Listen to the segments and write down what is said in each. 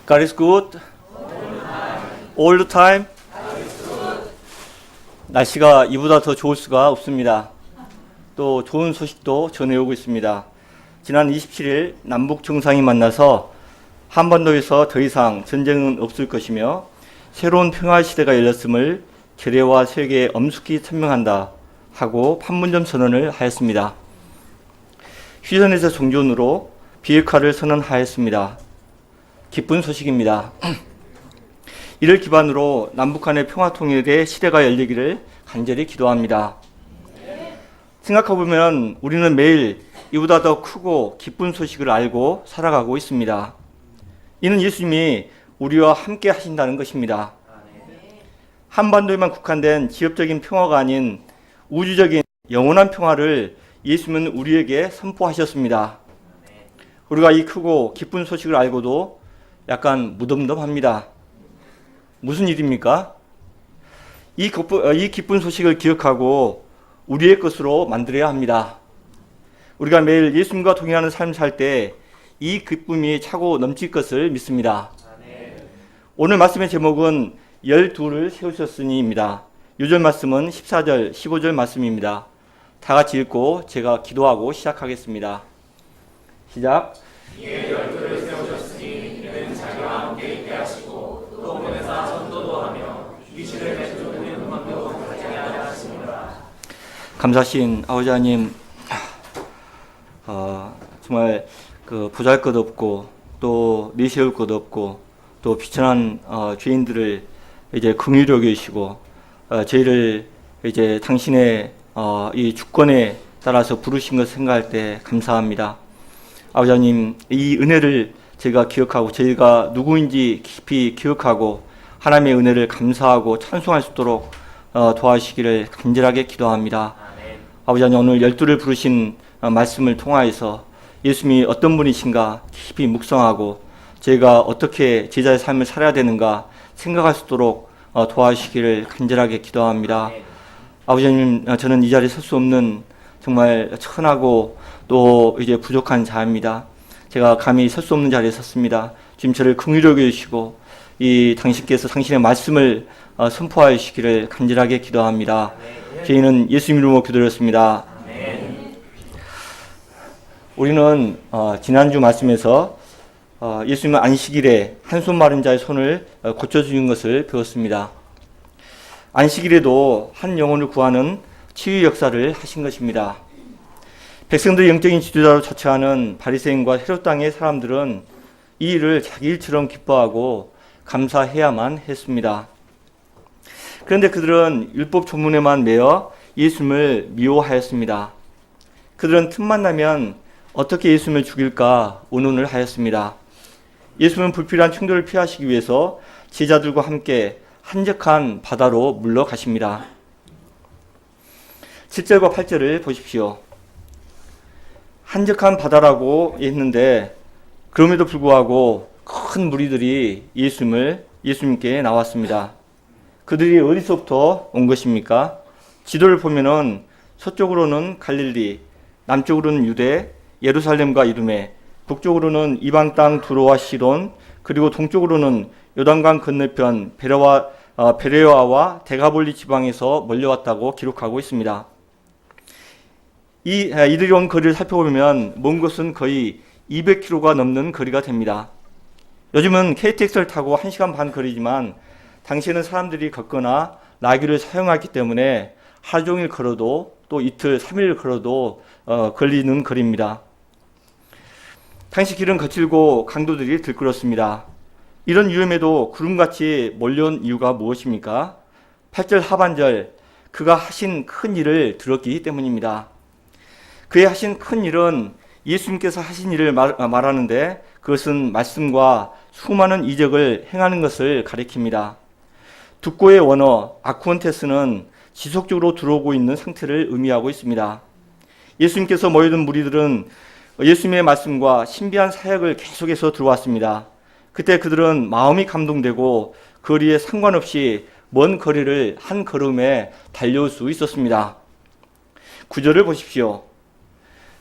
God is good all the time. 날씨가 이보다 더 좋을 수가 없습니다. 또 좋은 소식도 전해오고 있습니다. 지난 27일 남북 정상이 만나서 한반도에서 더 이상 전쟁은 없을 것이며 새로운 평화 시대가 열렸음을 결의와 세계에 엄숙히 설명한다 하고 판문점 선언을 하였습니다. 휴전에서 종전으로 비핵화를 선언하였습니다. 기쁜 소식입니다. 이를 기반으로 남북 간의 평화 통일의 시대가 열리기를 간절히 기도합니다. 생각해보면 우리는 매일 이보다 더 크고 기쁜 소식을 알고 살아가고 있습니다. 이는 예수님이 우리와 함께 하신다는 것입니다. 한반도에만 국한된 지역적인 평화가 아닌 우주적인 영원한 평화를 예수님은 우리에게 선포하셨습니다. 우리가 이 크고 기쁜 소식을 알고도 약간 무덤덤합니다. 무슨 일입니까? 이 기쁜 소식을 기억하고 우리의 것으로 만들어야 합니다. 우리가 매일 예수님과 동행하는 삶을 살 때 이 기쁨이 차고 넘칠 것을 믿습니다. 오늘 말씀의 제목은 12를 세우셨으니입니다. 요절 말씀은 14절, 15절 말씀입니다. 다 같이 읽고 제가 기도하고 시작하겠습니다. 시작. 이에 12를 세우셨으니 이는 자기와 함께 있게 하시고 또 보내사 전도도 하며 귀신을 내쫓는 음악도 가지게 하려 하십니다. 감사하신 아버지 하나님, 정말 보잘것없고 또 내세울 것 없고 또 비천한 죄인들을 이제 긍휼히 여기시고 저희를 이제 당신의 이 주권에 따라서 부르신 것을 생각할 때 감사합니다. 아버지 하나님, 이 은혜를 저희가 기억하고 저희가 누구인지 깊이 기억하고 하나님의 은혜를 감사하고 찬송할 수 있도록 도와주시기를 간절하게 기도합니다. 아버지 하나님, 오늘 12를 부르신 말씀을 통하여서 예수님이 어떤 분이신가 깊이 묵상하고 저희가 어떻게 제자의 삶을 살아야 되는가 생각할 수 있도록 도와주시기를 간절하게 기도합니다. 아버지님, 저는 이 자리에 설 수 없는 정말 천하고 또 이제 부족한 자입니다. 제가 감히 설 수 없는 자리에 섰습니다. 지금 저를 긍휼히 여기시고 이 당신께서 당신의 말씀을 선포하여 주시기를 간절하게 기도합니다. 저희는 예수님 이름으로 기도드렸습니다. 우리는 지난주 말씀에서 예수님은 안식일에 한손 마른 자의 손을 고쳐주는 것을 배웠습니다. 안식일에도 한 영혼을 구하는 치유 역사를 하신 것입니다. 백성들의 영적인 지도자로 자처하는 바리새인과 헤롯 땅의 사람들은 이 일을 자기 일처럼 기뻐하고 감사해야만 했습니다. 그런데 그들은 율법 조문에만 매여 예수님을 미워하였습니다. 그들은 틈만 나면 어떻게 예수님을 죽일까 의논을 하였습니다. 예수님은 불필요한 충돌을 피하시기 위해서 제자들과 함께 한적한 바다로 물러가십니다. 7절과 8절을 보십시오. 한적한 바다라고 했는데 그럼에도 불구하고 큰 무리들이 예수님께 나왔습니다. 그들이 어디서부터 온 것입니까? 지도를 보면은 서쪽으로는 갈릴리, 남쪽으로는 유대, 예루살렘과 이두메, 북쪽으로는 이방 땅 두로와 시돈, 그리고 동쪽으로는 요단강 건너편 베레아와 데가볼리 지방에서 몰려왔다고 기록하고 있습니다. 이들이 온 거리를 살펴보면 먼 곳은 거의 200km가 넘는 거리가 됩니다. 요즘은 KTX를 타고 1시간 반 거리지만 당시에는 사람들이 걷거나 나귀를 사용하기 때문에 하루 종일 걸어도 또 이틀, 3일 걸어도 걸리는 거리입니다. 당시 길은 거칠고 강도들이 들끓었습니다. 이런 위험에도 구름같이 몰려온 이유가 무엇입니까? 8절 하반절, 그가 하신 큰 일을 들었기 때문입니다. 그의 하신 큰 일은 예수님께서 하신 일을 말하는데 그것은 말씀과 수많은 이적을 행하는 것을 가리킵니다. 둑고의 원어 아쿠온테스는 지속적으로 들어오고 있는 상태를 의미하고 있습니다. 예수님께서 모여든 무리들은 예수님의 말씀과 신비한 사역을 계속해서 들어왔습니다. 그때 그들은 마음이 감동되고 거리에 상관없이 먼 거리를 한 걸음에 달려올 수 있었습니다. 9절을 보십시오.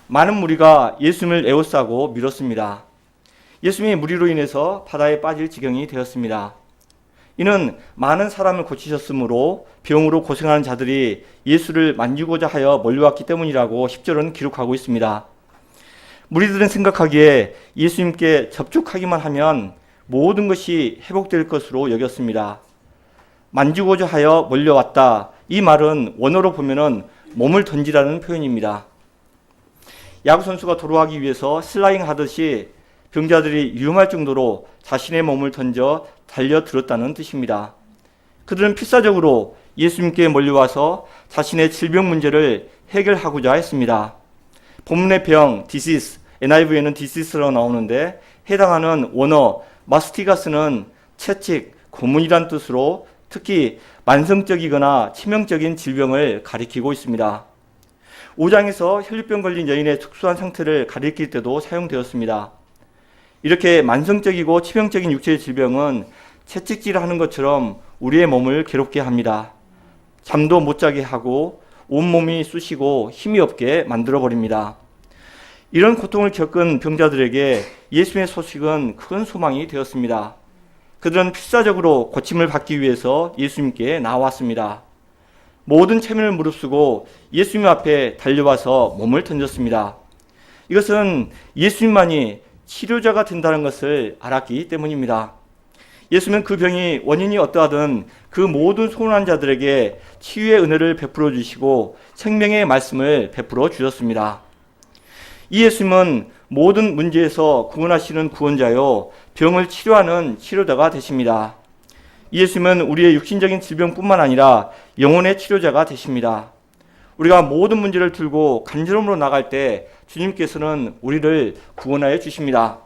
많은 무리가 예수님을 에워싸고 밀었습니다. 예수님의 무리로 인해서 바다에 빠질 지경이 되었습니다. 이는 많은 사람을 고치셨으므로 병으로 고생하는 자들이 예수를 만지고자 하여 몰려왔기 때문이라고 10절은 기록하고 있습니다. 무리들은 생각하기에 예수님께 접촉하기만 하면 모든 것이 회복될 것으로 여겼습니다. 만지고자 하여 몰려왔다. 이 말은 원어로 보면은 몸을 던지라는 표현입니다. 야구 선수가 도로하기 위해서 슬라잉 하듯이 병자들이 위험할 정도로 자신의 몸을 던져 달려들었다는 뜻입니다. 그들은 필사적으로 예수님께 몰려와서 자신의 질병 문제를 해결하고자 했습니다. 본문의 병, disease, NIV에는 disease라고 나오는데 해당하는 원어 마스티가스는 채찍, 고문이란 뜻으로 특히 만성적이거나 치명적인 질병을 가리키고 있습니다. 5장에서 혈류병 걸린 여인의 특수한 상태를 가리킬 때도 사용되었습니다. 이렇게 만성적이고 치명적인 육체의 질병은 채찍질하는 것처럼 우리의 몸을 괴롭게 합니다. 잠도 못 자게 하고 온몸이 쑤시고 힘이 없게 만들어버립니다. 이런 고통을 겪은 병자들에게 예수님의 소식은 큰 소망이 되었습니다. 그들은 필사적으로 고침을 받기 위해서 예수님께 나왔습니다. 모든 체면을 무릅쓰고 예수님 앞에 달려와서 몸을 던졌습니다. 이것은 예수님만이 치료자가 된다는 것을 알았기 때문입니다. 예수님은 그 병이 원인이 어떠하든 그 모든 소원한 자들에게 치유의 은혜를 베풀어 주시고 생명의 말씀을 베풀어 주셨습니다. 이 예수님은 모든 문제에서 구원하시는 구원자요, 병을 치료하는 치료자가 되십니다. 이 예수님은 우리의 육신적인 질병뿐만 아니라 영혼의 치료자가 되십니다. 우리가 모든 문제를 들고 간절함으로 나갈 때 주님께서는 우리를 구원하여 주십니다.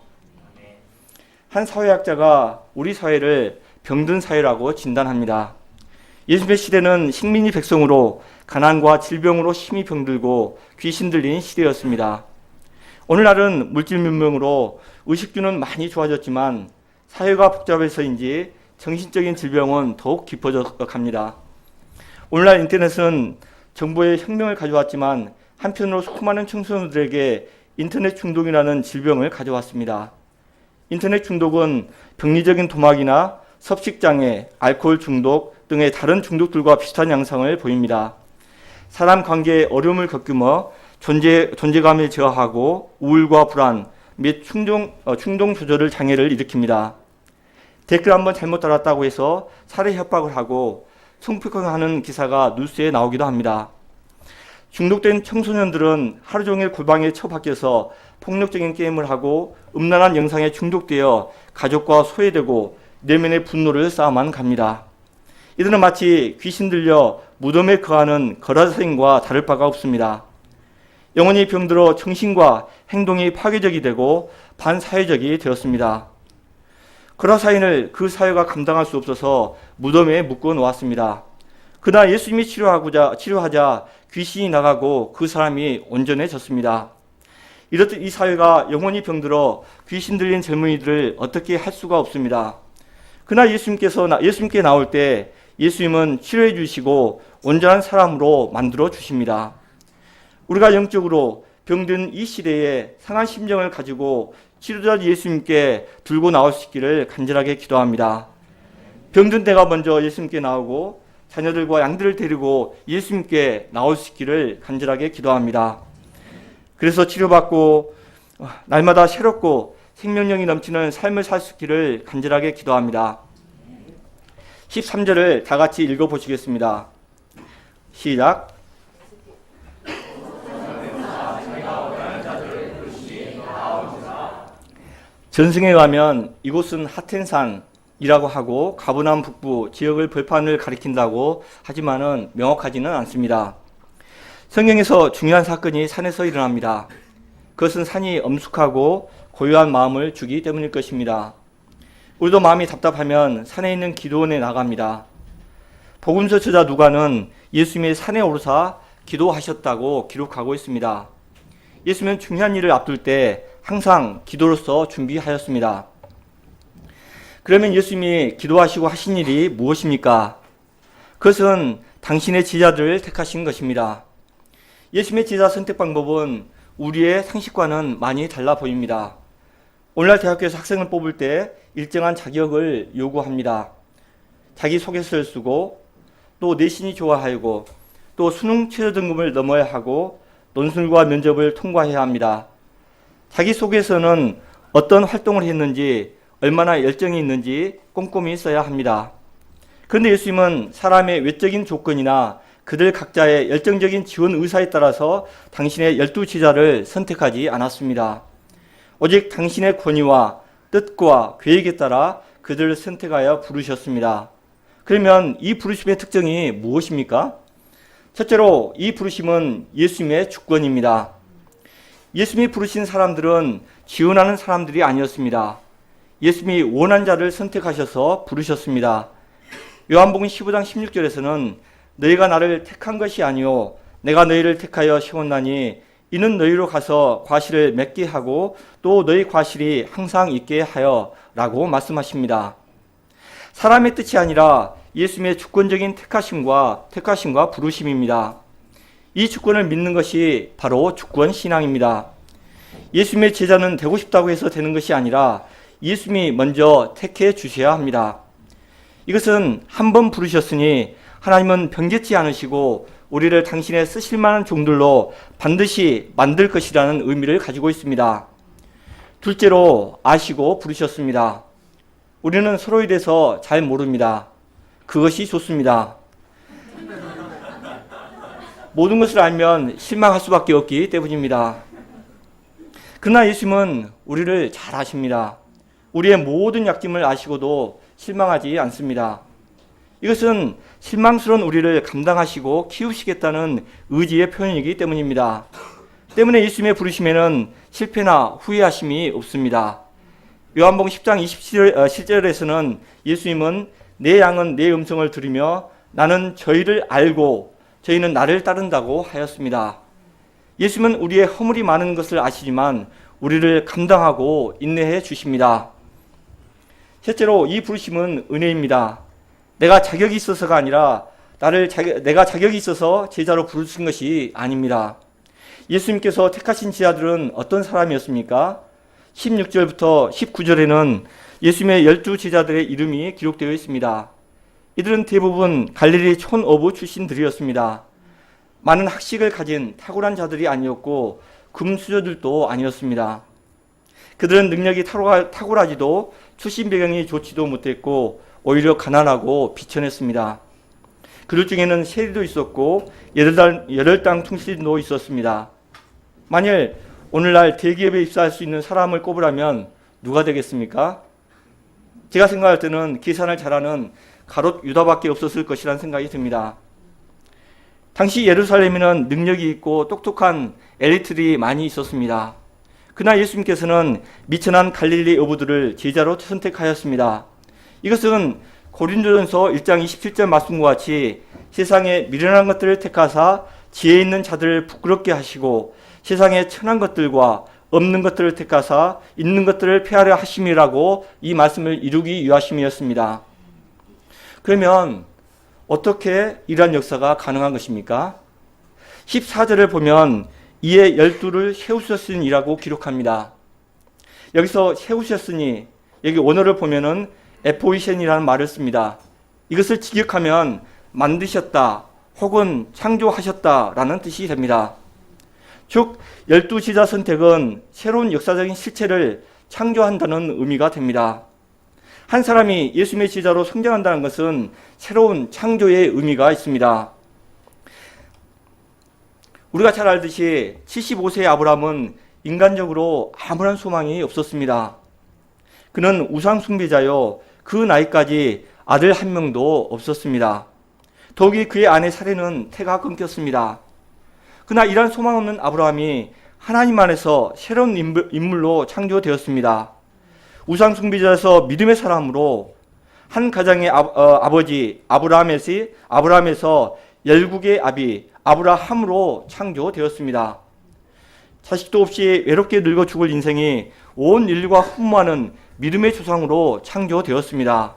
한 사회학자가 우리 사회를 병든 사회라고 진단합니다. 예수님의 시대는 식민지 백성으로 가난과 질병으로 심히 병들고 귀신 들린 시대였습니다. 오늘날은 물질 문명으로 의식주는 많이 좋아졌지만 사회가 복잡해서인지 정신적인 질병은 더욱 깊어져 갑니다. 오늘날 인터넷은 정보의 혁명을 가져왔지만 한편으로 수많은 청소년들에게 인터넷 중독이라는 질병을 가져왔습니다. 인터넷 중독은 병리적인 도막이나 섭식장애, 알코올 중독 등의 다른 중독들과 비슷한 양상을 보입니다. 사람 관계에 어려움을 겪으며 존재감을 저하하고 우울과 불안 및 충동 조절 장애를 일으킵니다. 댓글 한번 잘못 달았다고 해서 살해 협박을 하고 성폭행하는 기사가 뉴스에 나오기도 합니다. 중독된 청소년들은 하루 종일 골방에 처박혀서 폭력적인 게임을 하고 음란한 영상에 중독되어 가족과 소외되고 내면의 분노를 쌓아만 갑니다. 이들은 마치 귀신 들려 무덤에 거하는 거라사인과 다를 바가 없습니다. 영혼이 병들어 정신과 행동이 파괴적이 되고 반사회적이 되었습니다. 거라사인을 그 사회가 감당할 수 없어서 무덤에 묶어 놓았습니다. 그러나 예수님이 치료하자 귀신이 나가고 그 사람이 온전해졌습니다. 이렇듯 이 사회가 영혼이 병들어 귀신 들린 젊은이들을 어떻게 할 수가 없습니다. 그러나 예수님께 나올 때 예수님은 치료해 주시고 온전한 사람으로 만들어 주십니다. 우리가 영적으로 병든 이 시대에 상한 심정을 가지고 치료자 예수님께 들고 나올 수 있기를 간절하게 기도합니다. 병든 내가 먼저 예수님께 나오고 자녀들과 양들을 데리고 예수님께 나올 수 있기를 간절하게 기도합니다. 그래서 치료받고 날마다 새롭고 생명력이 넘치는 삶을 살 수 있기를 간절하게 기도합니다. 13절을 다 같이 읽어보시겠습니다. 시작. 전승에 의하면 이곳은 하텐산이라고 하고 가브나움 북부 지역을 벌판을 가리킨다고 하지만은 명확하지는 않습니다. 성경에서 중요한 사건이 산에서 일어납니다. 그것은 산이 엄숙하고 고요한 마음을 주기 때문일 것입니다. 우리도 마음이 답답하면 산에 있는 기도원에 나갑니다. 복음서 저자 누가는 예수님이 산에 오르사 기도하셨다고 기록하고 있습니다. 예수님은 중요한 일을 앞둘 때 항상 기도로서 준비하였습니다. 그러면 예수님이 기도하시고 하신 일이 무엇입니까? 그것은 당신의 제자들을 택하신 것입니다. 예수님의 제자 선택 방법은 우리의 상식과는 많이 달라 보입니다. 오늘날 대학교에서 학생을 뽑을 때 일정한 자격을 요구합니다. 자기소개서를 쓰고 또 내신이 좋아하고 또 수능 최저 등급을 넘어야 하고 논술과 면접을 통과해야 합니다. 자기소개서는 어떤 활동을 했는지 얼마나 열정이 있는지 꼼꼼히 써야 합니다. 그런데 예수님은 사람의 외적인 조건이나 그들 각자의 열정적인 지원 의사에 따라서 당신의 12제자를 선택하지 않았습니다. 오직 당신의 권위와 뜻과 계획에 따라 그들을 선택하여 부르셨습니다. 그러면 이 부르심의 특징이 무엇입니까? 첫째로 이 부르심은 예수님의 주권입니다. 예수님이 부르신 사람들은 지원하는 사람들이 아니었습니다. 예수님이 원한 자를 선택하셔서 부르셨습니다. 요한복음 15장 16절에서는 너희가 나를 택한 것이 아니요 내가 너희를 택하여 세웠나니 이는 너희로 가서 과실을 맺게 하고 또 너희 과실이 항상 있게 하여 라고 말씀하십니다. 사람의 뜻이 아니라 예수님의 주권적인 택하심과 부르심입니다. 이 주권을 믿는 것이 바로 주권 신앙입니다. 예수님의 제자는 되고 싶다고 해서 되는 것이 아니라 예수님이 먼저 택해 주셔야 합니다. 이것은 한 번 부르셨으니 하나님은 변개치 않으시고 우리를 당신의 쓰실 만한 종들로 반드시 만들 것이라는 의미를 가지고 있습니다. 둘째로 아시고 부르셨습니다. 우리는 서로에 대해서 잘 모릅니다. 그것이 좋습니다. 모든 것을 알면 실망할 수밖에 없기 때문입니다. 그러나 예수님은 우리를 잘 아십니다. 우리의 모든 약점을 아시고도 실망하지 않습니다. 이것은 실망스러운 우리를 감당하시고 키우시겠다는 의지의 표현이기 때문입니다. 때문에 예수님의 부르심에는 실패나 후회하심이 없습니다. 요한복음 10장 27절에서는 예수님은 내 양은 내 음성을 들으며 나는 저희를 알고 저희는 나를 따른다고 하였습니다. 예수님은 우리의 허물이 많은 것을 아시지만 우리를 감당하고 인내해 주십니다. 셋째로 이 부르심은 은혜입니다. 내가 자격이 있어서가 아니라 내가 자격이 있어서 제자로 부르신 것이 아닙니다. 예수님께서 택하신 제자들은 어떤 사람이었습니까? 16절부터 19절에는 예수님의 12제자들의 이름이 기록되어 있습니다. 이들은 대부분 갈릴리 촌어부 출신들이었습니다. 많은 학식을 가진 탁월한 자들이 아니었고 금수저들도 아니었습니다. 그들은 능력이 탁월하지도 출신 배경이 좋지도 못했고 오히려 가난하고 비천했습니다. 그들 중에는 세리도 있었고 열혈당 충신도 있었습니다. 만일 오늘날 대기업에 입사할 수 있는 사람을 꼽으라면 누가 되겠습니까? 제가 생각할 때는 계산을 잘하는 가롯 유다밖에 없었을 것이라는 생각이 듭니다. 당시 예루살렘에는 능력이 있고 똑똑한 엘리트들이 많이 있었습니다. 그러나 예수님께서는 미천한 갈릴리 어부들을 제자로 선택하였습니다. 이것은 고린도전서 1장 27절 말씀과 같이 세상에 미련한 것들을 택하사 지혜 있는 자들을 부끄럽게 하시고 세상에 천한 것들과 없는 것들을 택하사 있는 것들을 폐하려 하심이라고 이 말씀을 이루기 위하심이었습니다. 그러면 어떻게 이러한 역사가 가능한 것입니까? 14절을 보면 이에 12를 세우셨으니라고 기록합니다. 여기서 세우셨으니 여기 원어를 보면은 에포이션이라는 말을 씁니다. 이것을 직역하면 만드셨다 혹은 창조하셨다라는 뜻이 됩니다. 즉 12제자 선택은 새로운 역사적인 실체를 창조한다는 의미가 됩니다. 한 사람이 예수님의 제자로 성장한다는 것은 새로운 창조의 의미가 있습니다. 우리가 잘 알듯이 75세의 아브라함은 인간적으로 아무런 소망이 없었습니다. 그는 우상 숭배자요 그 나이까지 아들 한 명도 없었습니다. 더욱이 그의 아내 사례는 태가 끊겼습니다. 그러나 이러한 소망 없는 아브라함이 하나님 안에서 새로운 인물로 창조되었습니다. 우상 숭배자에서 믿음의 사람으로 한 가정의 아버지 아브라함에서 열국의 아비 아브라함으로 창조되었습니다. 자식도 없이 외롭게 늙어 죽을 인생이 온 인류가 흠모하는 믿음의 조상으로 창조되었습니다.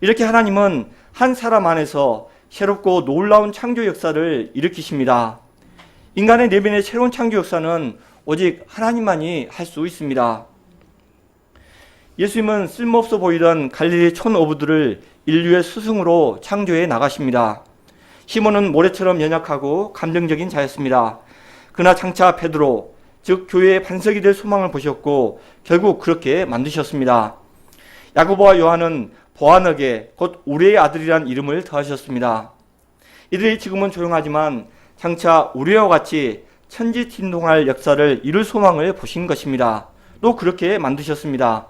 이렇게 하나님은 한 사람 안에서 새롭고 놀라운 창조 역사를 일으키십니다. 인간의 내면의 새로운 창조 역사는 오직 하나님만이 할 수 있습니다. 예수님은 쓸모없어 보이던 갈릴리 촌어부들을 인류의 스승으로 창조해 나가십니다. 시몬은 모래처럼 연약하고 감정적인 자였습니다. 그러나 장차 베드로, 즉 교회의 반석이 될 소망을 보셨고 결국 그렇게 만드셨습니다. 야고보와 요한은 보아너게 곧 우리의 아들이란 이름을 더하셨습니다. 이들이 지금은 조용하지만 장차 우리와 같이 천지진동할 역사를 이룰 소망을 보신 것입니다. 또 그렇게 만드셨습니다.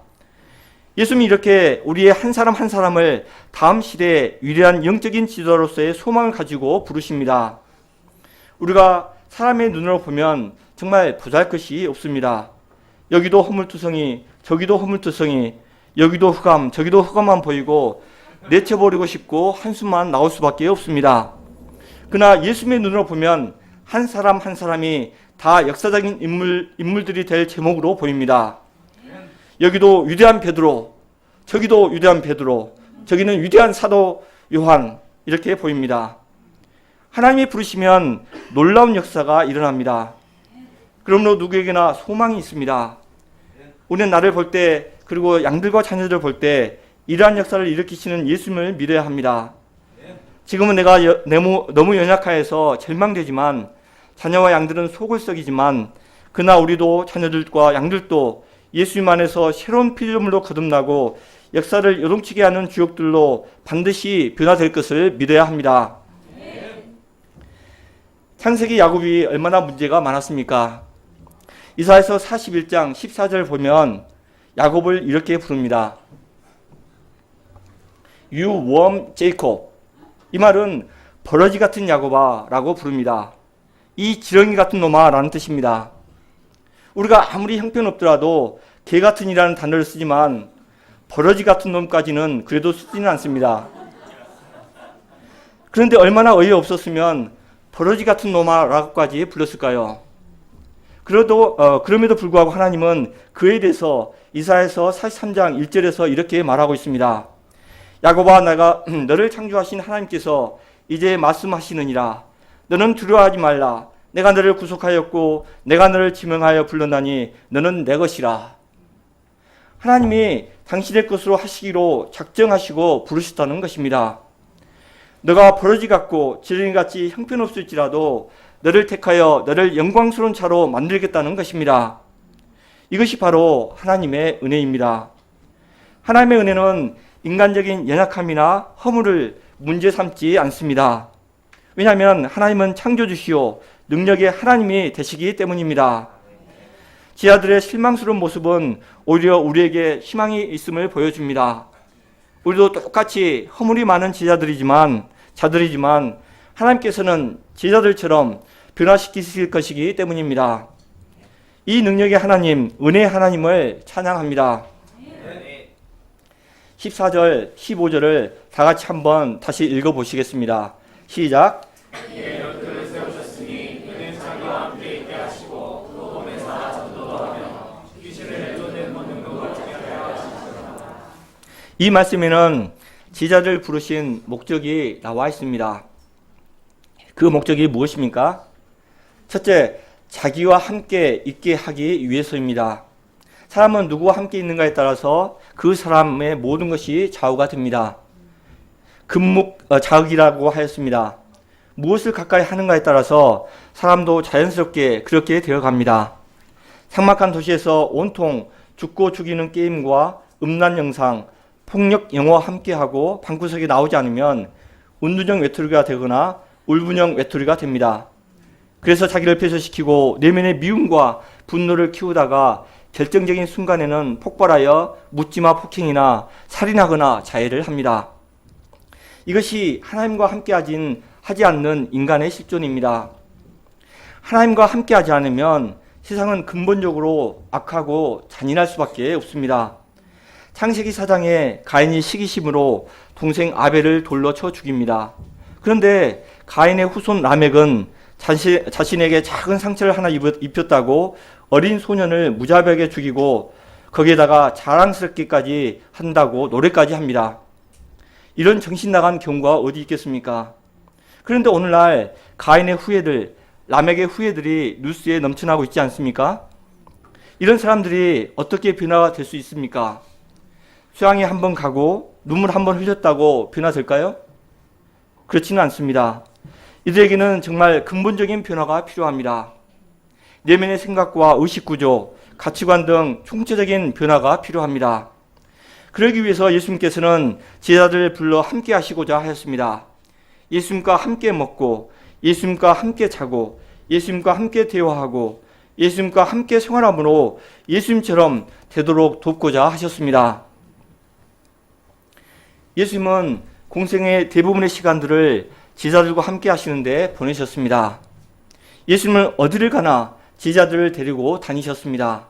예수님이 이렇게 우리의 한 사람 한 사람을 다음 시대의 위대한 영적인 지도자로서의 소망을 가지고 부르십니다. 우리가 사람의 눈으로 보면 정말 보잘것이 없습니다. 여기도 허물투성이, 저기도 허물투성이, 여기도 흑암, 저기도 흑암만 보이고 내쳐버리고 싶고 한숨만 나올 수밖에 없습니다. 그러나 예수님의 눈으로 보면 한 사람 한 사람이 다 역사적인 인물들이 될 제목으로 보입니다. 여기도 위대한 베드로, 저기도 위대한 베드로, 저기는 위대한 사도 요한, 이렇게 보입니다. 하나님이 부르시면 놀라운 역사가 일어납니다. 그러므로 누구에게나 소망이 있습니다. 우리는 나를 볼 때, 그리고 양들과 자녀들을 볼 때 이러한 역사를 일으키시는 예수님을 믿어야 합니다. 지금은 내가 너무 연약하여서 절망되지만, 자녀와 양들은 속을 썩이지만, 그러나 우리도 자녀들과 양들도 예수님 안에서 새로운 피조물로 거듭나고 역사를 요동치게 하는 주역들로 반드시 변화될 것을 믿어야 합니다. 창세기 야곱이 얼마나 문제가 많았습니까? 이사야서 41장 14절 보면 야곱을 이렇게 부릅니다. You worm Jacob. 이 말은 버러지 같은 야곱아 라고 부릅니다. 이 지렁이 같은 놈아 라는 뜻입니다. 우리가 아무리 형편없더라도 개 같은 이라는 단어를 쓰지만 버러지 같은 놈까지는 그래도 쓰지는 않습니다. 그런데 얼마나 어이없었으면 버러지 같은 놈아 라고까지 불렀을까요? 그럼에도 불구하고 하나님은 그에 대해서 이사야서 43장 1절에서 이렇게 말하고 있습니다. 야곱아, 내가 너를 창조하신 하나님께서 이제 말씀하시느니라. 너는 두려워하지 말라. 내가 너를 구속하였고 내가 너를 지명하여 불렀나니 너는 내 것이라. 하나님이 당신의 것으로 하시기로 작정하시고 부르셨다는 것입니다. 너가 버러지 같고 지렁이같이 형편없을지라도 너를 택하여 너를 영광스러운 자로 만들겠다는 것입니다. 이것이 바로 하나님의 은혜입니다. 하나님의 은혜는 인간적인 연약함이나 허물을 문제 삼지 않습니다. 왜냐하면 하나님은 창조주시오 능력의 하나님이 되시기 때문입니다. 지하들의 실망스러운 모습은 오히려 우리에게 희망이 있음을 보여줍니다. 우리도 똑같이 허물이 많은 자들이지만 하나님께서는 제자들처럼 변화시키실 것이기 때문입니다. 이 능력의 하나님, 은혜의 하나님을 찬양합니다. 14절, 15절을 다 같이 한번 다시 읽어보시겠습니다. 시작. 이 말씀에는 제자를 부르신 목적이 나와 있습니다. 그 목적이 무엇입니까? 첫째, 자기와 함께 있게 하기 위해서입니다. 사람은 누구와 함께 있는가에 따라서 그 사람의 모든 것이 좌우가 됩니다. 금묵자흑이라고 하였습니다. 무엇을 가까이 하는가에 따라서 사람도 자연스럽게 그렇게 되어갑니다. 삭막한 도시에서 온통 죽고 죽이는 게임과 음란 영상, 폭력 영화와 함께하고 방구석에 나오지 않으면 운둔형 외톨이가 되거나 울분형 외톨이가 됩니다. 그래서 자기를 폐쇄시키고 내면의 미움과 분노를 키우다가 결정적인 순간에는 폭발하여 묻지마 폭행이나 살인하거나 자해를 합니다. 이것이 하나님과 하지 않는 인간의 실존입니다. 하나님과 함께하지 않으면 세상은 근본적으로 악하고 잔인할 수밖에 없습니다. 창세기 4장에 가인이 시기심으로 동생 아벨을 돌로 쳐 죽입니다. 그런데 가인의 후손 라멕은 자신에게 작은 상처를 하나 입혔다고 어린 소년을 무자비하게 죽이고 거기에다가 자랑스럽게까지 한다고 노래까지 합니다. 이런 정신 나간 경우가 어디 있겠습니까? 그런데 오늘날 가인의 후예들, 라멕의 후예들이 뉴스에 넘쳐나고 있지 않습니까? 이런 사람들이 어떻게 변화가 될 수 있습니까? 수양에 한번 가고 눈물 한번 흘렸다고 변화될까요? 그렇지는 않습니다. 이들에게는 정말 근본적인 변화가 필요합니다. 내면의 생각과 의식구조, 가치관 등 총체적인 변화가 필요합니다. 그러기 위해서 예수님께서는 제자들을 불러 함께 하시고자 하였습니다. 예수님과 함께 먹고, 예수님과 함께 자고, 예수님과 함께 대화하고, 예수님과 함께 생활함으로 예수님처럼 되도록 돕고자 하셨습니다. 예수님은 공생의 대부분의 시간들을 제자들과 함께 하시는데 보내셨습니다. 예수님은 어디를 가나 제자들을 데리고 다니셨습니다.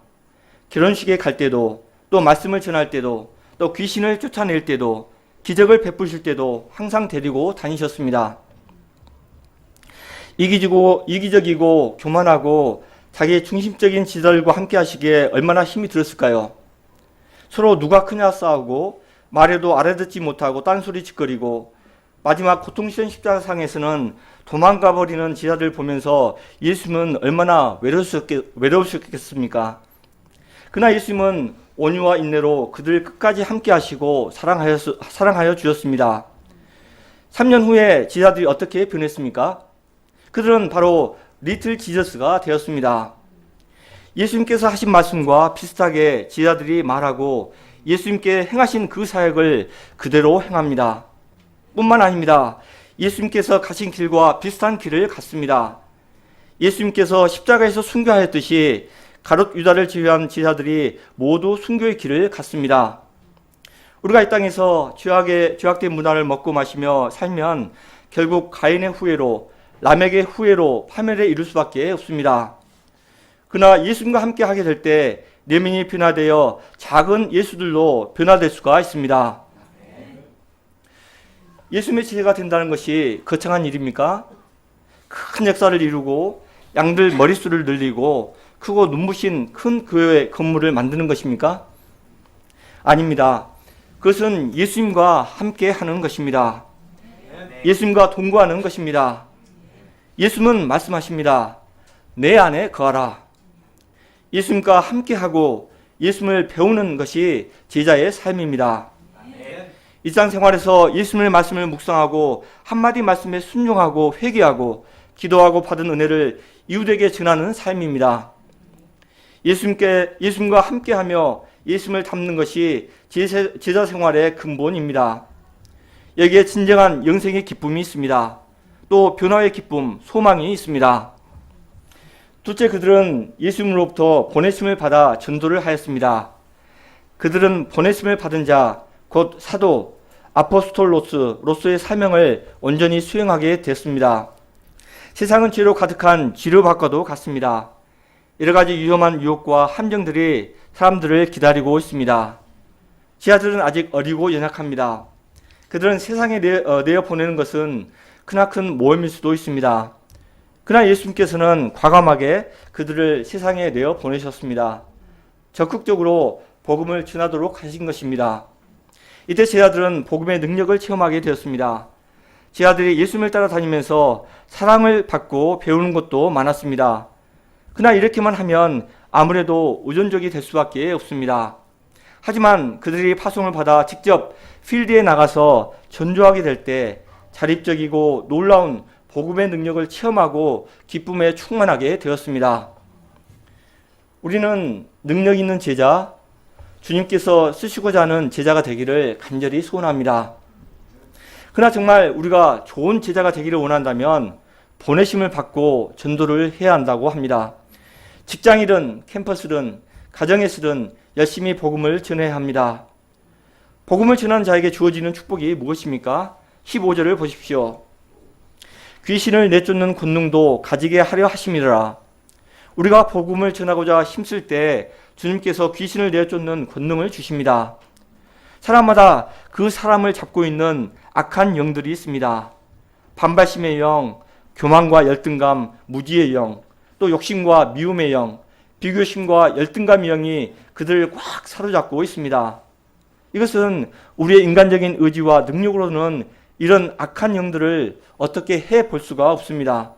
결혼식에 갈 때도, 또 말씀을 전할 때도, 또 귀신을 쫓아낼 때도, 기적을 베푸실 때도 항상 데리고 다니셨습니다. 이기적이고 교만하고 자기 중심적인 제자들과 함께 하시기에 얼마나 힘이 들었을까요? 서로 누가 크냐 싸우고 말해도 알아듣지 못하고 딴소리 짓거리고 마지막 고통스러운 십자가상에서는 도망가버리는 제자들 보면서 예수님은 얼마나 외로우셨겠습니까? 그러나 예수님은 온유와 인내로 그들 끝까지 함께 하시고 사랑하여 주셨습니다. 3년 후에 제자들이 어떻게 변했습니까? 그들은 바로 리틀 지저스가 되었습니다. 예수님께서 하신 말씀과 비슷하게 제자들이 말하고 예수님께 행하신 그 사역을 그대로 행합니다. 뿐만 아닙니다. 예수님께서 가신 길과 비슷한 길을 갔습니다. 예수님께서 십자가에서 순교하였듯이 가룟 유다를 제외한 제자들이 모두 순교의 길을 갔습니다. 우리가 이 땅에서 죄악된 문화를 먹고 마시며 살면 결국 가인의 후예로, 라멕의 후예로 파멸에 이를 수밖에 없습니다. 그러나 예수님과 함께 하게 될 때 내면이 변화되어 작은 예수들로 변화될 수가 있습니다. 예수님의 제자가 된다는 것이 거창한 일입니까? 큰 역사를 이루고 양들 머릿수를 늘리고 크고 눈부신 큰 교회 건물을 만드는 것입니까? 아닙니다. 그것은 예수님과 함께 하는 것입니다. 예수님과 동거하는 것입니다. 예수님은 말씀하십니다. 내 안에 거하라. 예수님과 함께하고 예수님을 배우는 것이 제자의 삶입니다. 일상생활에서 예수님의 말씀을 묵상하고 한마디 말씀에 순종하고 회개하고 기도하고 받은 은혜를 이웃에게 전하는 삶입니다. 예수님과 함께하며 예수님을 닮는 것이 제자 생활의 근본입니다. 여기에 진정한 영생의 기쁨이 있습니다. 또 변화의 기쁨, 소망이 있습니다. 둘째, 그들은 예수님으로부터 보내심을 받아 전도를 하였습니다. 그들은 보내심을 받은 자, 곧 사도, 아포스톨로스로서의 사명을 온전히 수행하게 됐습니다. 세상은 죄로 가득한 지류밖과도 같습니다. 여러 가지 위험한 유혹과 함정들이 사람들을 기다리고 있습니다. 제자들은 아직 어리고 연약합니다. 그들은 세상에 내어 보내는 것은 크나큰 모험일 수도 있습니다. 그러나 예수님께서는 과감하게 그들을 세상에 내어 보내셨습니다. 적극적으로 복음을 전하도록 하신 것입니다. 이때 제자들은 복음의 능력을 체험하게 되었습니다. 제자들이 예수님을 따라다니면서 사랑을 받고 배우는 것도 많았습니다. 그러나 이렇게만 하면 아무래도 의존적이 될 수밖에 없습니다. 하지만 그들이 파송을 받아 직접 필드에 나가서 전도하게 될 때 자립적이고 놀라운 복음의 능력을 체험하고 기쁨에 충만하게 되었습니다. 우리는 능력 있는 제자, 주님께서 쓰시고자 하는 제자가 되기를 간절히 소원합니다. 그러나 정말 우리가 좋은 제자가 되기를 원한다면 보내심을 받고 전도를 해야 한다고 합니다. 직장이든 캠퍼스든 가정에서든 열심히 복음을 전해야 합니다. 복음을 전하는 자에게 주어지는 축복이 무엇입니까? 15절을 보십시오. 귀신을 내쫓는 권능도 가지게 하려 하심이라. 우리가 복음을 전하고자 힘쓸 때 주님께서 귀신을 내쫓는 권능을 주십니다. 사람마다 그 사람을 잡고 있는 악한 영들이 있습니다. 반발심의 영, 교만과 열등감, 무지의 영, 또 욕심과 미움의 영, 비교심과 열등감의 영이 그들을 꽉 사로잡고 있습니다. 이것은 우리의 인간적인 의지와 능력으로는 이런 악한 영들을 어떻게 해볼 수가 없습니다.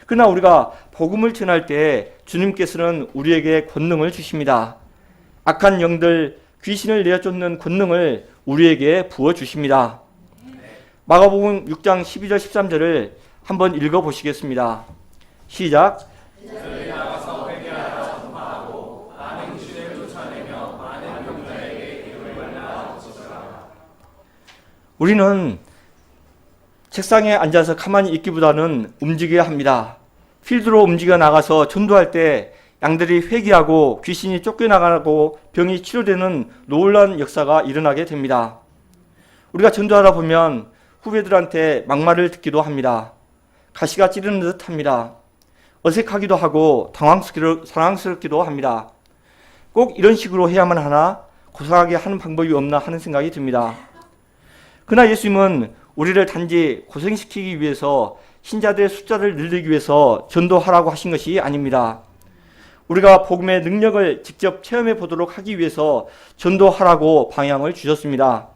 그러나 우리가 복음을 전할 때 주님께서는 우리에게 권능을 주십니다. 악한 영들, 귀신을 내쫓는 권능을 우리에게 부어주십니다. 마가복음 6장 12절 13절을 한번 읽어보시겠습니다. 시작. 우리는 책상에 앉아서 가만히 있기보다는 움직여야 합니다. 필드로 움직여 나가서 전도할 때 양들이 회개하고 귀신이 쫓겨나가고 병이 치료되는 놀라운 역사가 일어나게 됩니다. 우리가 전도하다 보면 후배들한테 막말을 듣기도 합니다. 가시가 찌르는 듯 합니다. 어색하기도 하고 당황스럽기도 합니다. 꼭 이런 식으로 해야만 하나, 고상하게 하는 방법이 없나 하는 생각이 듭니다. 그러나 예수님은 우리를 단지 고생시키기 위해서, 신자들의 숫자를 늘리기 위해서 전도하라고 하신 것이 아닙니다. 우리가 복음의 능력을 직접 체험해 보도록 하기 위해서 전도하라고 방향을 주셨습니다.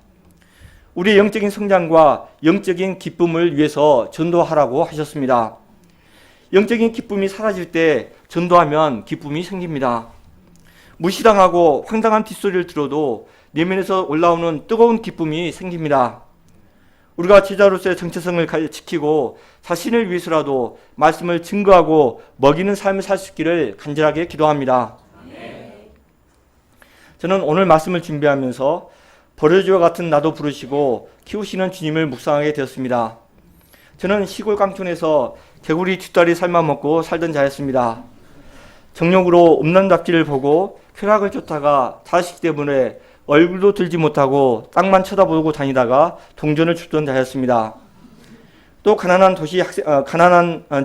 우리의 영적인 성장과 영적인 기쁨을 위해서 전도하라고 하셨습니다. 영적인 기쁨이 사라질 때 전도하면 기쁨이 생깁니다. 무시당하고 황당한 뒷소리를 들어도 내면에서 올라오는 뜨거운 기쁨이 생깁니다. 우리가 제자로서의 정체성을 지키고 자신을 위해서라도 말씀을 증거하고 먹이는 삶을 살 수 있기를 간절하게 기도합니다. 저는 오늘 말씀을 준비하면서 버려지와 같은 나도 부르시고 키우시는 주님을 묵상하게 되었습니다. 저는 시골 깡촌에서 개구리 뒷다리 삶아 먹고 살던 자였습니다. 정욕으로 음란 잡지를 보고 쾌락을 쫓다가 자식 때문에 얼굴도 들지 못하고 땅만 쳐다보고 다니다가 동전을 줬던 자였습니다. 또 가난한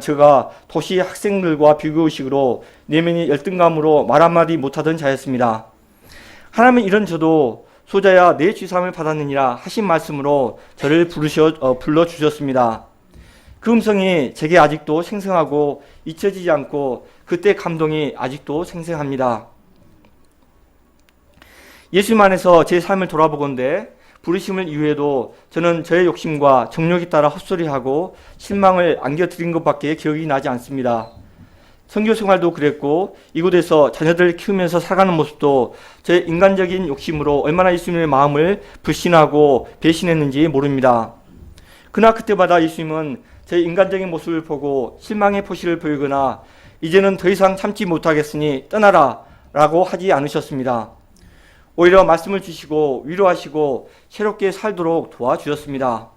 제가 도시 학생들과 비교의식으로 내면이 열등감으로 말 한마디 못하던 자였습니다. 하나님은 이런 저도 소자야 내 죄사함을 받았느니라 하신 말씀으로 저를 불러주셨습니다. 그 음성이 제게 아직도 생생하고 잊혀지지 않고 그때 감동이 아직도 생생합니다. 예수님 안에서 제 삶을 돌아보건대 부르심을 이후에도 저는 저의 욕심과 정욕에 따라 헛소리하고 실망을 안겨드린 것밖에 기억이 나지 않습니다. 선교 생활도 그랬고 이곳에서 자녀들을 키우면서 살아가는 모습도 제 인간적인 욕심으로 얼마나 예수님의 마음을 불신하고 배신했는지 모릅니다. 그러나 그때마다 예수님은 제 인간적인 모습을 보고 실망의 표시를 보이거나 이제는 더 이상 참지 못하겠으니 떠나라 라고 하지 않으셨습니다. 오히려 말씀을 주시고 위로하시고 새롭게 살도록 도와주셨습니다.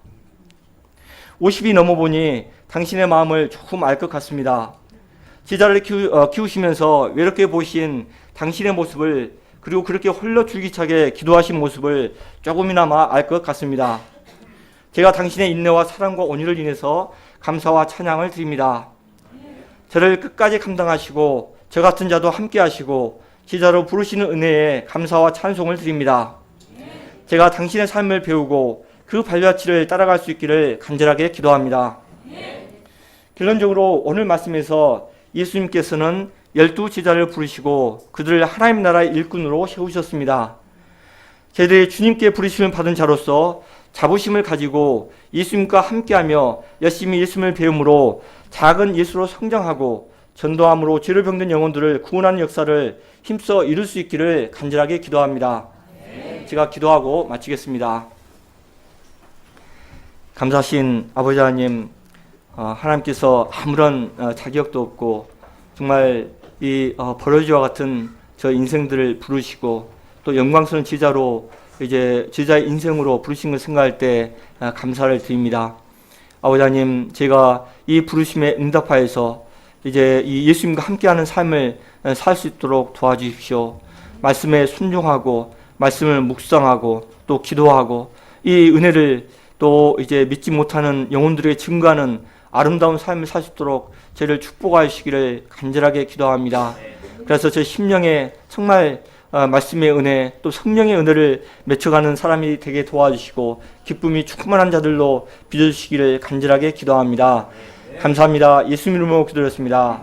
50이 넘어보니 당신의 마음을 조금 알 것 같습니다. 제자를 키우시면서 외롭게 보신 당신의 모습을, 그리고 그렇게 홀로 줄기차게 기도하신 모습을 조금이나마 알 것 같습니다. 제가 당신의 인내와 사랑과 온유를 인해서 감사와 찬양을 드립니다. 저를 끝까지 감당하시고 저 같은 자도 함께 하시고 제자로 부르시는 은혜에 감사와 찬송을 드립니다. 제가 당신의 삶을 배우고 그 발자취를 따라갈 수 있기를 간절하게 기도합니다. 결론적으로 오늘 말씀에서 예수님께서는 12제자를 부르시고 그들을 하나님 나라의 일꾼으로 세우셨습니다. 저희들이 주님께 부르심을 받은 자로서 자부심을 가지고 예수님과 함께하며 열심히 예수님을 배움으로 작은 예수로 성장하고 전도함으로 죄로 병든 영혼들을 구원하는 역사를 힘써 이룰 수 있기를 간절하게 기도합니다. 제가 기도하고 마치겠습니다. 감사하신 아버지 하나님, 하나님께서 아무런 자격도 없고 정말 이 버러지와 같은 저 인생들을 부르시고 또 영광스러운 제자로 이제 제자의 인생으로 부르신 걸 생각할 때 감사를 드립니다. 아버지 하나님, 제가 이 부르심에 응답하여서 이제 이 예수님과 함께하는 삶을 살 수 있도록 도와주십시오. 말씀에 순종하고 말씀을 묵상하고 또 기도하고 이 은혜를 또 이제 믿지 못하는 영혼들에게 증거하는 아름다운 삶을 살 수 있도록 저를 축복하시기를 간절하게 기도합니다. 그래서 제 심령에 정말 말씀의 은혜 또 성령의 은혜를 맺혀가는 사람이 되게 도와주시고 기쁨이 충만한 자들로 빚어주시기를 간절하게 기도합니다. 감사합니다. 예수님 이름으로 기도드렸습니다.